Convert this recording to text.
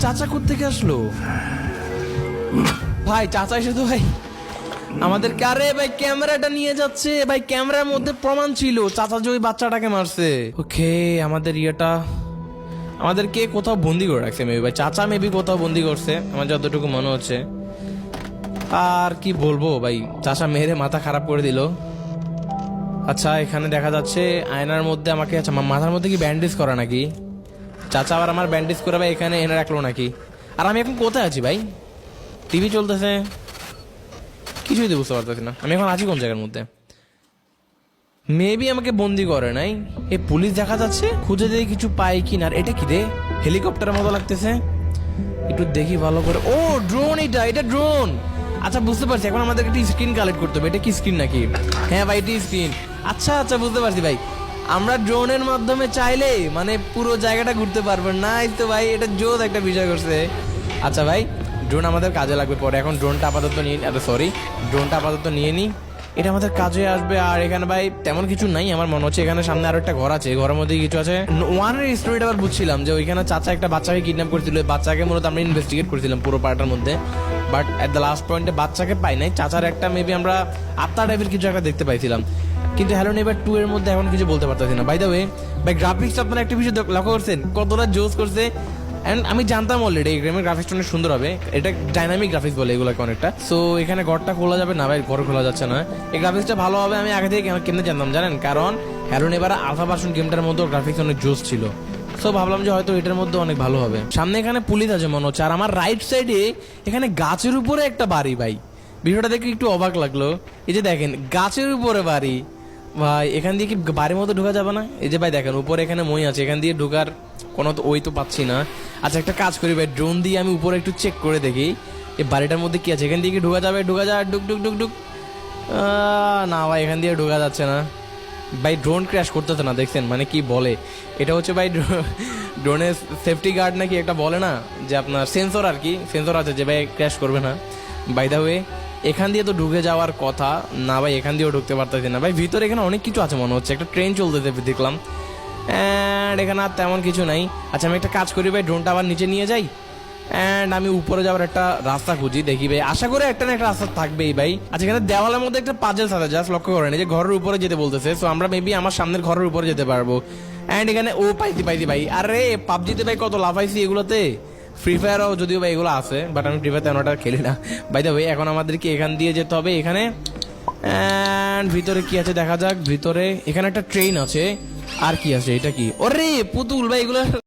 চাচা কোত্থেকে আসলো? ভাই চাচা এসে তো ভাই আমাদেরকে, আরে ভাই ক্যামেরাটা নিয়ে যাচ্ছে ভাই, ক্যামেরার মধ্যে প্রমাণ ছিল চাচা যে ওই বাচ্চাটাকে মারছে। ওকে, আমাদের ইয়েটা আমাদেরকে কোথাও বন্দি করে রাখছে মেবি ভাই, চাচা মেবি কোথাও বন্দি করছে আমার যতটুকু মনে হচ্ছে। আর কি বলবো ভাই, চাচা মেরে মাথা খারাপ করে দিল। আচ্ছা এখানে দেখা যাচ্ছে আয়নার মধ্যে আমাকে, আচ্ছা মাথার মধ্যে কি ব্যান্ডেজ করা নাকি? চাচা আবার আমার ব্যান্ডেজ করে ভাই এখানে এনে রাখলো নাকি? আর আমি এখন কোথায় আছি ভাই? টিভি চলতেছে, কিছুই তো বুঝতে পারতেছি না আমি এখন আছি কোন জায়গার মধ্যে। মেবি আমাকে বন্দি করে নাই। এই পুলিশ দেখা যাচ্ছে, খুঁজে দেখি কিছু পাই কিনা। আর এটা কি রে, হেলিকপ্টারের মতো লাগতেছে, একটু দেখি ভালো করে। ও ড্রোন, এটা ড্রোন। আচ্ছা বুঝতে পারছি, এখন আমাদের একটা স্ক্রিন কালেক্ট করতে হবে। এটা কি স্ক্রিন নাকি? হ্যাঁ ভাই এটি স্ক্রিন। আচ্ছা আচ্ছা বুঝতে পারছি ভাই, আমরা ড্রোনের মাধ্যমে চাইলে মানে পুরো জায়গাটা ঘুরতে পারবেন না। এই তো ভাই এটা জোস একটা বিষয় করছে। আচ্ছা ভাই ড্রোন আমাদের কাজে লাগবে পরে, এখন ড্রোনটা আপাতত নিয়ে, ড্রোনটা আপাতত নিয়ে নিই, এটা আমাদের কাজে আসবে। আর এখানে ভাই তেমন কিছু নাই আমার মনে হচ্ছে, এখানে সামনে আরো একটা ঘর আছে, ঘরের মধ্যে কিছু আছে। ওয়ানের স্টোরিটা আবার বুঝছিলাম যে ওইখানে চাচা একটা বাচ্চাকে কিডন্যাপ করছিল, বাচ্চাকে মূলত আমরা ইনভেস্টিগেট করছিলাম পুরো পার্টের মধ্যে। বাট এট দ্য লাস্ট পয়েন্টে বাচ্চাকে পাই নাই, চাচার একটা মেবি আমরা আত্মা টাইপের কিছু একটা দেখতে পাইছিলাম। কিন্তু হ্যালো নেভার 2 এর মধ্যে এখন কিছু বলতে পারতেছি না। বাই দ্য ওয়ে ভাই গ্রাফিক্স আপনারা একটা বিষয় লক্ষ্য করছেন কতটা জোস করছে? এন্ড আমি জানতাম অলরেডি এই গেমের গ্রাফিক্সটা অনেক সুন্দর হবে, এটা ডাইনামিক গ্রাফিক্স বলে এগুলোকে অনেকটা। সো এখানে ঘরটা খোলা যাবে না ভাই, ঘর খোলা যাচ্ছে না। এই গ্রাফিক্সটা ভালো হবে আমি আগে থেকে কেমনে জানতাম জানেন? কারণ হ্যালো নেভার আলফা ভার্সন গেমটার মধ্যে গ্রাফিক্স অনেক জোস ছিল। সো ভাবলাম যে হয়তো এটার মধ্যে অনেক ভালো হবে। সামনে এখানে পুলিশ আছে মনে হচ্ছে, আর আমার রাইট সাইডে এখানে গাছের উপরে একটা বাড়ি ভাই, ভিডিওটা দেখে একটু অবাক লাগলো। এই যে দেখেন গাছের উপরে বাড়ি ভাই, এখান দিয়ে কি বাড়ির মধ্যে ঢোকা যাবে না? এই যে ভাই দেখেন উপরে এখানে মই আছে, এখান দিয়ে ঢোকার কোনো তো ওই তো পাচ্ছি না। আচ্ছা একটা কাজ করি ভাই, ড্রোন দিয়ে আমি উপরে একটু চেক করে দেখি এই বাড়িটার মধ্যে কি আছে, এখান দিয়ে কি ঢোকা যাবে? ঢোকা যায়, ডুক ডুক ডুক ডুক। না ভাই এখান দিয়ে ঢোকা যাচ্ছে না ভাই, ড্রোন ক্র্যাশ করতেছে না দেখছেন? মানে কি বলে এটা হচ্ছে ভাই ড্রোনের সেফটি গার্ড নাকি একটা বলে না, যে আপনার সেন্সর আর কি, সেন্সর আছে যে ভাই ক্র্যাশ করবে না। বাই দ্য ওয়ে এখান দিয়ে তো ঢুকে যাওয়ার কথা না ভাই, এখান দিয়েও ঢুকতে পারতেছি না ভাই। ভিতরে এখানে অনেক কিছু আছে মনে হচ্ছে, একটা ট্রেন চলতেছে দেখলাম। অ্যান্ড এখানে আর তেমন কিছু নাই। আচ্ছা আমি একটা কাজ করি ভাই, ড্রোনটা আবার নিচে নিয়ে যাই অ্যান্ড আমি উপরে যাওয়ার একটা রাস্তা খুঁজি, দেখি ভাই আশা করে একটা না একটা রাস্তা থাকবেই ভাই। আচ্ছা এখানে দেওয়ালের মধ্যে একটা পাজেলস আছে, জাস্ট লক্ষ্য করেন এই যে ঘরের উপরে যেতে বলতেছে। সো আমরা মেবি আমার সামনের ঘরের উপরে যেতে পারবো। অ্যান্ড এখানে ও পাইছি ভাই, আরে পাবজিতে ভাই কত লাফাইছি এগুলোতে। ফ্রি ফায়ারও যদিও ভাই এগুলো আছে, বাট আমি ফ্রি ফায়ার তেমন একটা খেলি না। বাই দ্য ওয়ে এখন আমাদেরকে এখান দিয়ে যেতে হবে এখানে। অ্যান্ড ভিতরে কি আছে দেখা যাক। ভিতরে এখানে একটা ট্রেন আছে, আর কি আছে এটা কি? ওরে পুতুল ভাই এগুলো